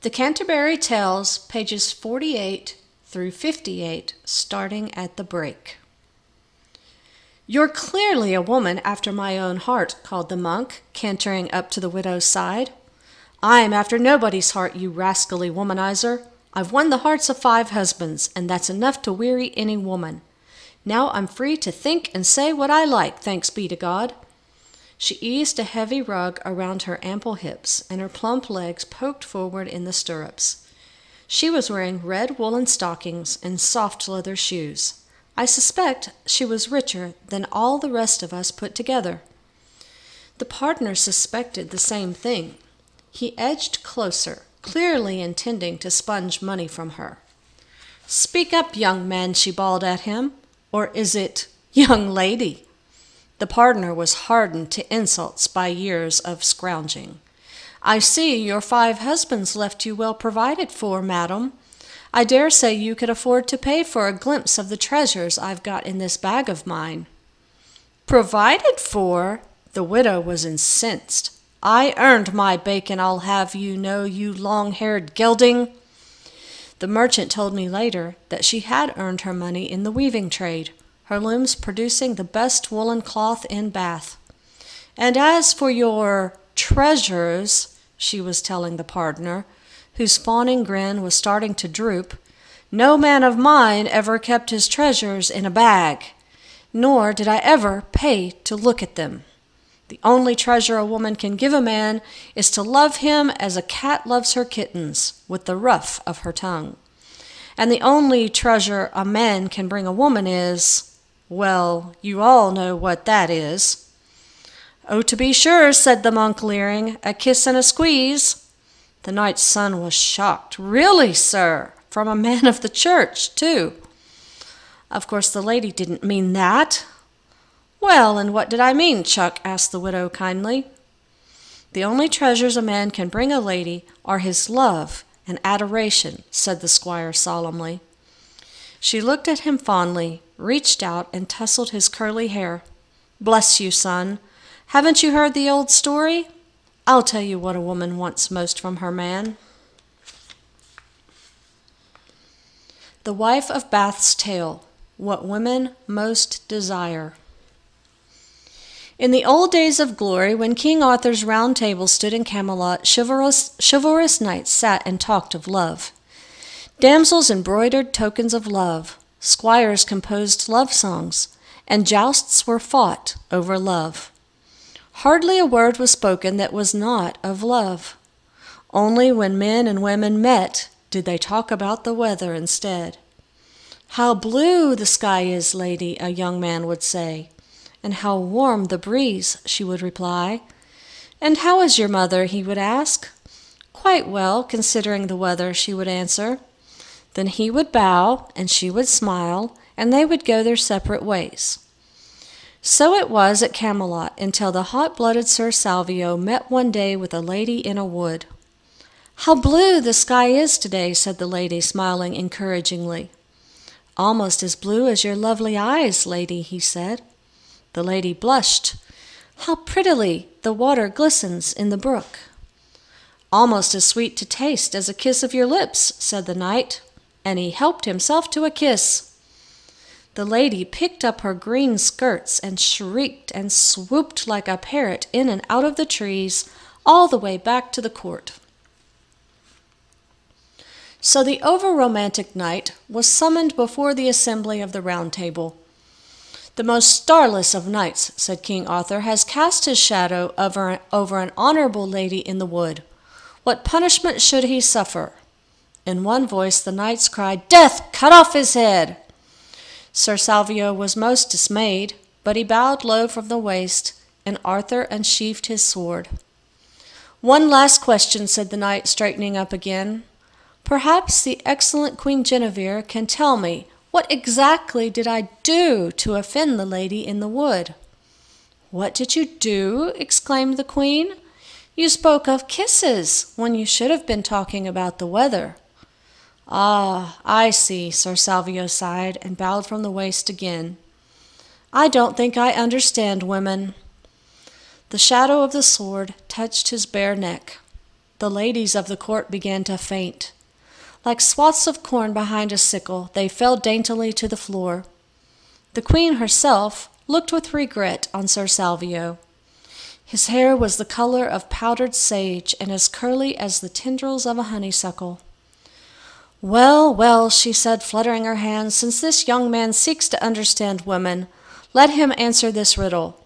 The Canterbury Tales, pages 48 through 58, starting at the break. "You're clearly a woman after my own heart," called the monk, cantering up to the widow's side. "I'm after nobody's heart, you rascally womanizer. I've won the hearts of 5 husbands, and that's enough to weary any woman. Now I'm free to think and say what I like, thanks be to God." She eased a heavy rug around her ample hips, and her plump legs poked forward in the stirrups. She was wearing red woolen stockings and soft leather shoes. I suspect she was richer than all the rest of us put together. The partner suspected the same thing. He edged closer, clearly intending to sponge money from her. "Speak up, young man," she bawled at him. "Or is it young lady?" The partner was hardened to insults by years of scrounging. "I see your 5 husbands left you well provided for, madam. I dare say you could afford to pay for a glimpse of the treasures I've got in this bag of mine." "Provided for?" The widow was incensed. "I earned my bacon, I'll have you know, you long-haired gelding." The merchant told me later that she had earned her money in the weaving trade, her looms producing the best woolen cloth in Bath. "And as for your treasures," she was telling the partner, whose fawning grin was starting to droop, "no man of mine ever kept his treasures in a bag, nor did I ever pay to look at them. The only treasure a woman can give a man is to love him as a cat loves her kittens, with the ruff of her tongue. And the only treasure a man can bring a woman is, well, you all know what that is." "Oh, to be sure," said the monk, leering, "a kiss and a squeeze." The knight's son was shocked. "Really, sir? From a man of the church, too?" "Of course the lady didn't mean that." "Well, and what did I mean, Chuck?" asked the widow kindly. "The only treasures a man can bring a lady are his love and adoration," said the squire solemnly. She looked at him fondly, reached out and tousled his curly hair. "Bless you, son. Haven't you heard the old story? I'll tell you what a woman wants most from her man." The Wife of Bath's Tale, What Women Most Desire. In the old days of glory, when King Arthur's round table stood in Camelot, chivalrous knights sat and talked of love. Damsels embroidered tokens of love, squires composed love songs, and jousts were fought over love. Hardly a word was spoken that was not of love. Only when men and women met did they talk about the weather instead. "How blue the sky is, lady," a young man would say. "And how warm the breeze," she would reply. "And how is your mother?" he would ask. "Quite well, considering the weather," she would answer. Then he would bow, and she would smile, and they would go their separate ways. So it was at Camelot, until the hot-blooded Sir Salvio met one day with a lady in a wood. "How blue the sky is today," said the lady, smiling encouragingly. "Almost as blue as your lovely eyes, lady," he said. The lady blushed. "How prettily the water glistens in the brook." "Almost as sweet to taste as a kiss of your lips," said the knight, and he helped himself to a kiss. The lady picked up her green skirts and shrieked and swooped like a parrot in and out of the trees, all the way back to the court. So the over-romantic knight was summoned before the assembly of the Round Table. "The most starless of knights," said King Arthur, "has cast his shadow over an honorable lady in the wood. What punishment should he suffer?" In one voice the knights cried, "Death! Cut off his head!" Sir Salvio was most dismayed, but he bowed low from the waist, and Arthur unsheathed his sword. "One last question," said the knight, straightening up again. "Perhaps the excellent Queen Guinevere can tell me what exactly did I do to offend the lady in the wood?" "What did you do?" exclaimed the queen. "You spoke of kisses when you should have been talking about the weather." "Ah, I see," Sir Salvio sighed and bowed from the waist again. "I don't think I understand women." The shadow of the sword touched his bare neck. The ladies of the court began to faint. Like swaths of corn behind a sickle, they fell daintily to the floor. The queen herself looked with regret on Sir Salvio. His hair was the color of powdered sage and as curly as the tendrils of a honeysuckle. "Well, well," she said, fluttering her hands, "since this young man seeks to understand women, let him answer this riddle.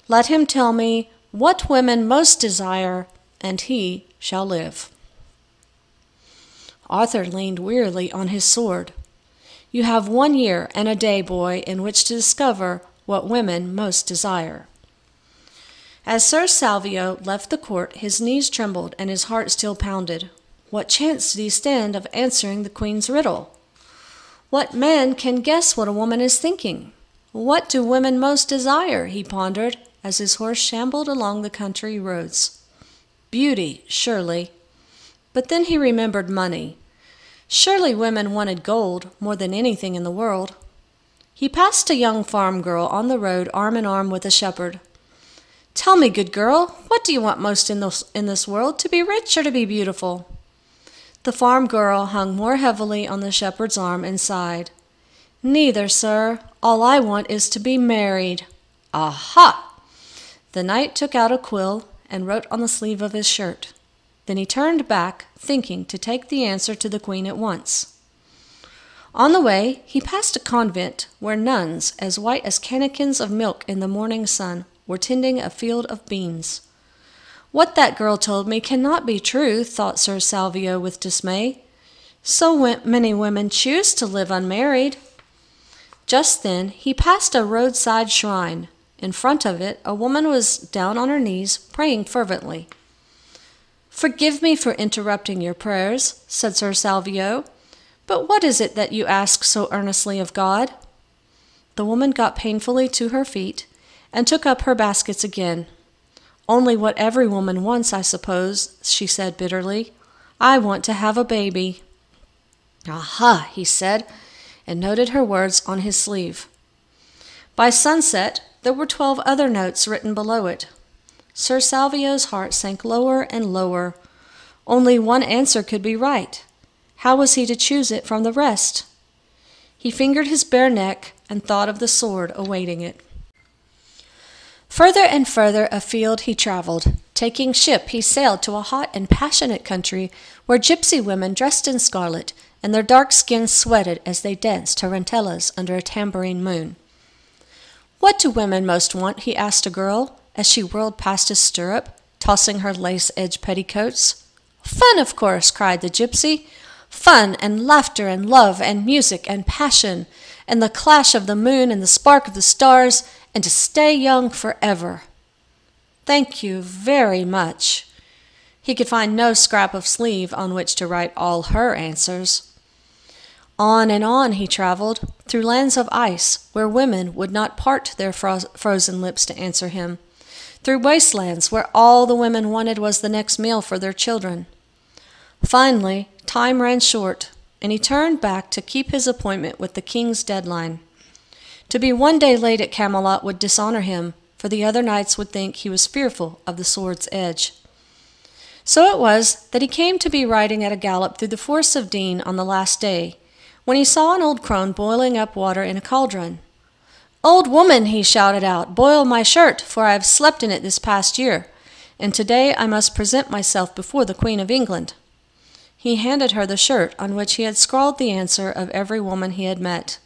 Let him tell me what women most desire, and he shall live." Arthur leaned wearily on his sword. "You have 1 year and a day, boy, in which to discover what women most desire." As Sir Salvio left the court, his knees trembled and his heart still pounded. What chance did he stand of answering the queen's riddle? What man can guess what a woman is thinking? What do women most desire? He pondered as his horse shambled along the country roads. Beauty, surely. But then he remembered money. Surely women wanted gold more than anything in the world. He passed a young farm girl on the road, arm in arm with a shepherd. "Tell me, good girl, what do you want most in this world, to be rich or to be beautiful?" The farm girl hung more heavily on the shepherd's arm and sighed. "Neither, sir. All I want is to be married." "Aha!" The knight took out a quill and wrote on the sleeve of his shirt. Then he turned back, thinking to take the answer to the queen at once. On the way, he passed a convent where nuns, as white as cannikins of milk in the morning sun, were tending a field of beans. "What that girl told me cannot be true," thought Sir Salvio with dismay. "So many women choose to live unmarried." Just then he passed a roadside shrine. In front of it, a woman was down on her knees, praying fervently. "Forgive me for interrupting your prayers," said Sir Salvio, "but what is it that you ask so earnestly of God?" The woman got painfully to her feet and took up her baskets again. "Only what every woman wants, I suppose," she said bitterly. "I want to have a baby." "Aha," he said, and noted her words on his sleeve. By sunset, there were 12 other notes written below it. Sir Salvio's heart sank lower and lower. Only one answer could be right. How was he to choose it from the rest? He fingered his bare neck and thought of the sword awaiting it. Further and further afield he traveled. Taking ship, he sailed to a hot and passionate country where gypsy women dressed in scarlet, and their dark skins sweated as they danced tarantellas under a tambourine moon. "What do women most want?" he asked a girl, as she whirled past his stirrup, tossing her lace-edged petticoats. "Fun, of course," cried the gypsy. "Fun and laughter and love and music and passion, and the clash of the moon and the spark of the stars, and to stay young forever." "Thank you very much." He could find no scrap of sleeve on which to write all her answers. On and on he traveled, through lands of ice, where women would not part their frozen lips to answer him, through wastelands where all the women wanted was the next meal for their children. Finally, time ran short, and he turned back to keep his appointment with the king's deadline. To be 1 day late at Camelot would dishonor him, for the other knights would think he was fearful of the sword's edge. So it was that he came to be riding at a gallop through the forests of Dean on the last day, when he saw an old crone boiling up water in a cauldron. "Old woman," he shouted out, "boil my shirt, for I have slept in it this past year, and today I must present myself before the Queen of England." He handed her the shirt on which he had scrawled the answer of every woman he had met.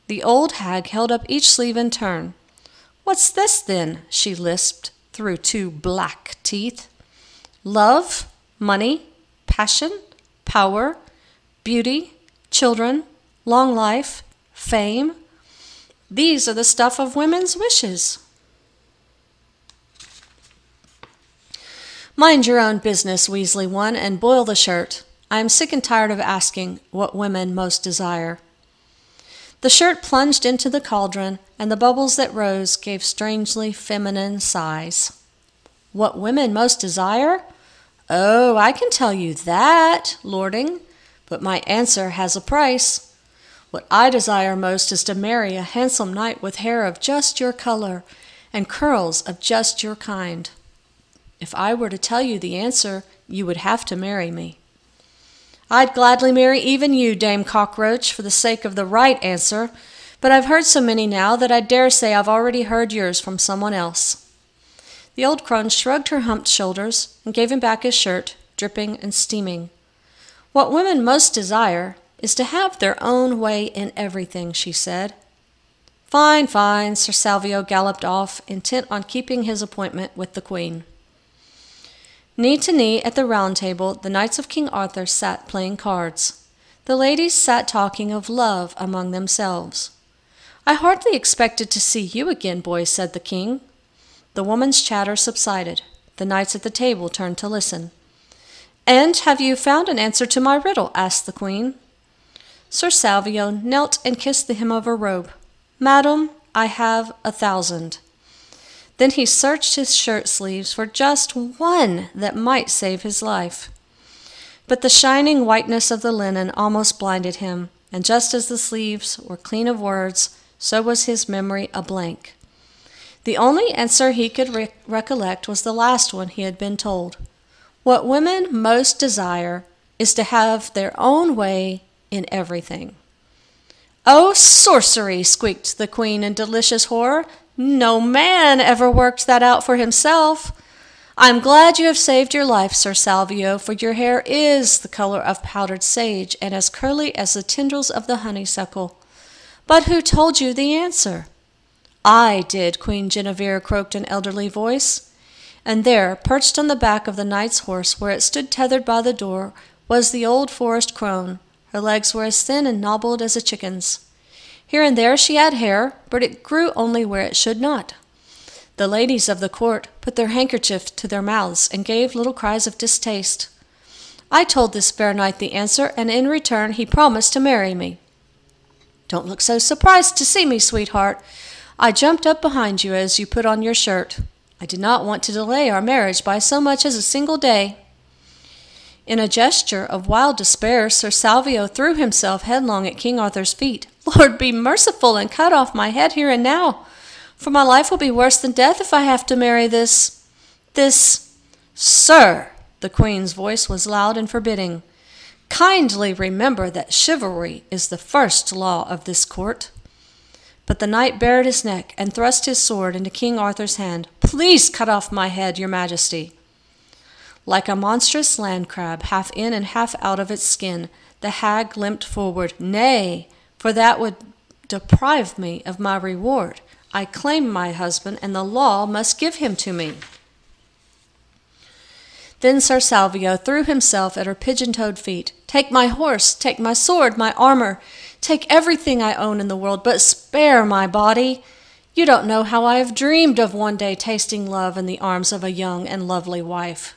The old hag held up each sleeve in turn. "What's this, then?" she lisped through 2 black teeth. "Love, money, passion, power, beauty, children, long life, fame. These are the stuff of women's wishes." "Mind your own business, Weasley one, and boil the shirt. I am sick and tired of asking what women most desire." The shirt plunged into the cauldron, and the bubbles that rose gave strangely feminine sighs. "What women most desire? Oh, I can tell you that, lording, but my answer has a price. What I desire most is to marry a handsome knight with hair of just your color and curls of just your kind." If I were to tell you the answer, you would have to marry me." "I'd gladly marry even you, Dame Cockroach, for the sake of the right answer, but I've heard so many now that I dare say I've already heard yours from someone else." The old crone shrugged her humped shoulders and gave him back his shirt, dripping and steaming. "What women most desire is to have their own way in everything," she said. "Fine, fine," Sir Salvio galloped off, intent on keeping his appointment with the Queen. Knee to knee at the round table, the knights of King Arthur sat playing cards. The ladies sat talking of love among themselves. "I hardly expected to see you again, boys," said the king. The woman's chatter subsided. The knights at the table turned to listen. "And have you found an answer to my riddle?" asked the queen. Sir Salvio knelt and kissed the hem of her robe. "Madam, I have 1,000. Then he searched his shirt sleeves for just one that might save his life. But the shining whiteness of the linen almost blinded him, and just as the sleeves were clean of words, so was his memory a blank. The only answer he could recollect was the last one he had been told. What women most desire is to have their own way in everything. "Oh, sorcery!" squeaked the queen in delicious horror. "No man ever worked that out for himself. I'm glad you have saved your life, Sir Salvio, for your hair is the color of powdered sage and as curly as the tendrils of the honeysuckle. But who told you the answer?" "I did," Queen Guinevere croaked an elderly voice. And there, perched on the back of the knight's horse where it stood tethered by the door, was the old forest crone. Her legs were as thin and knobbled as a chicken's. Here and there she had hair, but it grew only where it should not. The ladies of the court put their handkerchiefs to their mouths and gave little cries of distaste. I told this fair knight the answer, and in return he promised to marry me. Don't look so surprised to see me, sweetheart. I jumped up behind you as you put on your shirt. I did not want to delay our marriage by so much as a single day." In a gesture of wild despair, Sir Salvio threw himself headlong at King Arthur's feet. "Lord, be merciful and cut off my head here and now, for my life will be worse than death if I have to marry this... Sir!" The queen's voice was loud and forbidding. "Kindly remember that chivalry is the first law of this court." But the knight bared his neck and thrust his sword into King Arthur's hand. "Please cut off my head, your majesty." Like a monstrous land crab, half in and half out of its skin, the hag limped forward. "Nay, for that would deprive me of my reward. I claim my husband, and the law must give him to me." Then Sir Salvio threw himself at her pigeon-toed feet. "Take my horse, take my sword, my armor, take everything I own in the world, but spare my body. You don't know how I have dreamed of one day tasting love in the arms of a young and lovely wife."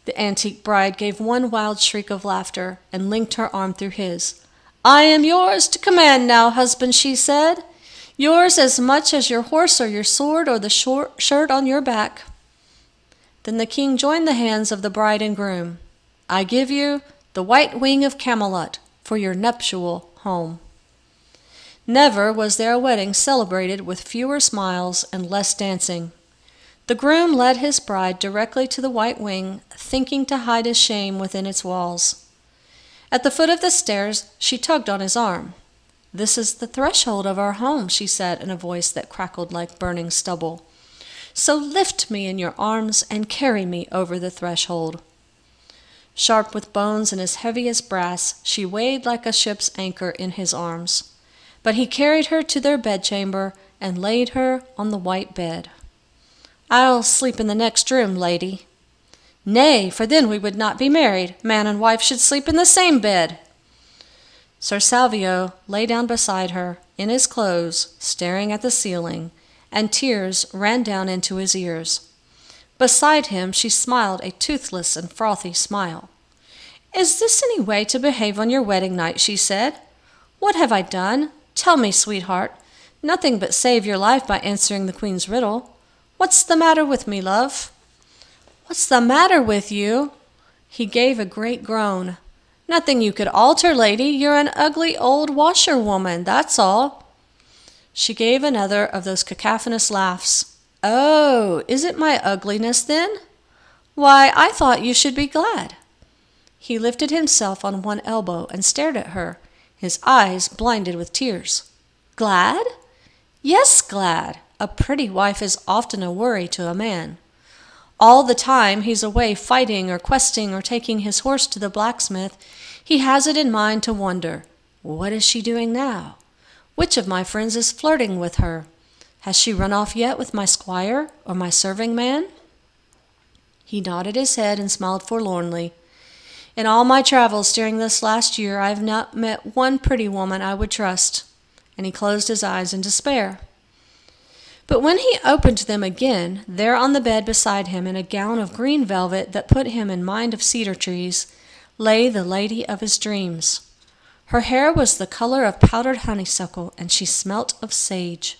The antique bride gave one wild shriek of laughter and linked her arm through his. "I am yours to command now, husband," she said. "Yours as much as your horse or your sword or the shirt on your back." Then the king joined the hands of the bride and groom. "I give you the white wing of Camelot for your nuptial home." Never was there a wedding celebrated with fewer smiles and less dancing. The groom led his bride directly to the white wing, thinking to hide his shame within its walls. At the foot of the stairs, she tugged on his arm. "This is the threshold of our home," she said in a voice that crackled like burning stubble. "So lift me in your arms and carry me over the threshold." Sharp with bones and as heavy as brass, she weighed like a ship's anchor in his arms. But he carried her to their bedchamber and laid her on the white bed. "I'll sleep in the next room, lady." "Nay, for then we would not be married. Man and wife should sleep in the same bed." Sir Salvio lay down beside her, in his clothes, staring at the ceiling, and tears ran down into his ears. Beside him she smiled a toothless and frothy smile. "Is this any way to behave on your wedding night?" she said. "What have I done? Tell me, sweetheart. Nothing but save your life by answering the queen's riddle. What's the matter with me, love?" "What's the matter with you?" He gave a great groan. "Nothing you could alter, lady. You're an ugly old washerwoman, that's all." She gave another of those cacophonous laughs. "Oh, is it my ugliness, then?" Why, I thought you should be glad." He lifted himself on one elbow and stared at her, his eyes blinded with tears. "Glad? Yes, glad. A pretty wife is often a worry to a man. All the time he's away fighting or questing or taking his horse to the blacksmith, he has it in mind to wonder, what is she doing now? Which of my friends is flirting with her? Has she run off yet with my squire or my serving man?" He nodded his head and smiled forlornly. "In all my travels during this last year, I have not met one pretty woman I would trust." And he closed his eyes in despair. But when he opened them again, there on the bed beside him, in a gown of green velvet that put him in mind of cedar trees, lay the lady of his dreams. Her hair was the color of powdered honeysuckle, and she smelt of sage.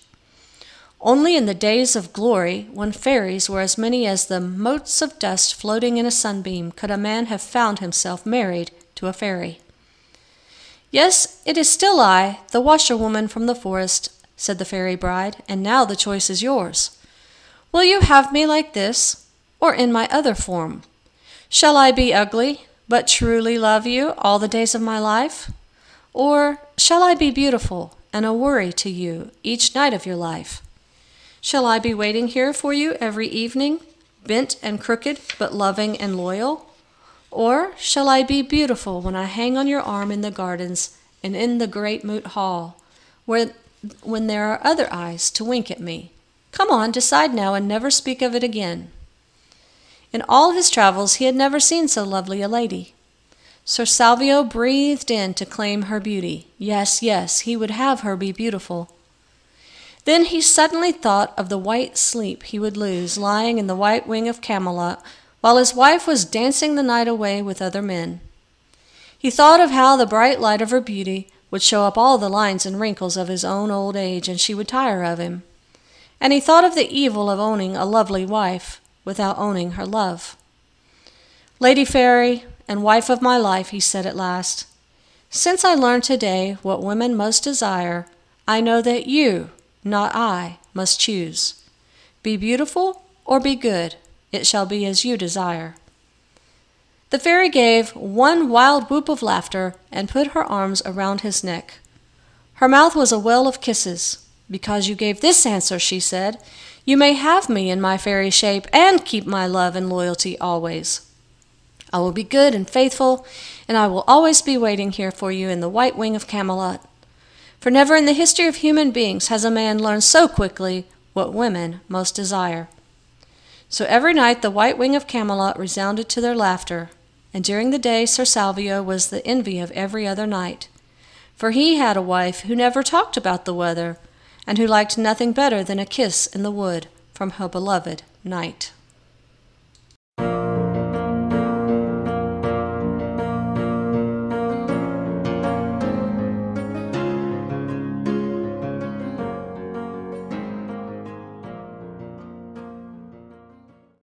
Only in the days of glory, when fairies were as many as the motes of dust floating in a sunbeam, could a man have found himself married to a fairy. "Yes, it is still I, the washerwoman from the forest," said the fairy bride, "and now the choice is yours. Will you have me like this, or in my other form? Shall I be ugly, but truly love you all the days of my life? Or shall I be beautiful and a worry to you each night of your life? Shall I be waiting here for you every evening, bent and crooked, but loving and loyal? Or shall I be beautiful when I hang on your arm in the gardens and in the great moot hall, when there are other eyes to wink at me? Come on, decide now and never speak of it again." In all his travels he had never seen so lovely a lady. Sir Salvio breathed in to claim her beauty. Yes, yes, he would have her be beautiful. Then he suddenly thought of the white sleep he would lose lying in the white wing of Camelot while his wife was dancing the night away with other men. He thought of how the bright light of her beauty would show up all the lines and wrinkles of his own old age, and she would tire of him. And he thought of the evil of owning a lovely wife without owning her love. "Lady Fairy and wife of my life," he said at last, "since I learned today what women most desire, I know that you, not I, must choose. Be beautiful or be good, it shall be as you desire." The fairy gave one wild whoop of laughter and put her arms around his neck. Her mouth was a well of kisses. "Because you gave this answer," she said, "you may have me in my fairy shape and keep my love and loyalty always. I will be good and faithful, and I will always be waiting here for you in the white wing of Camelot. For never in the history of human beings has a man learned so quickly what women most desire." So every night the white wing of Camelot resounded to their laughter, and during the day Sir Salvio was the envy of every other knight, for he had a wife who never talked about the weather, and who liked nothing better than a kiss in the wood from her beloved knight.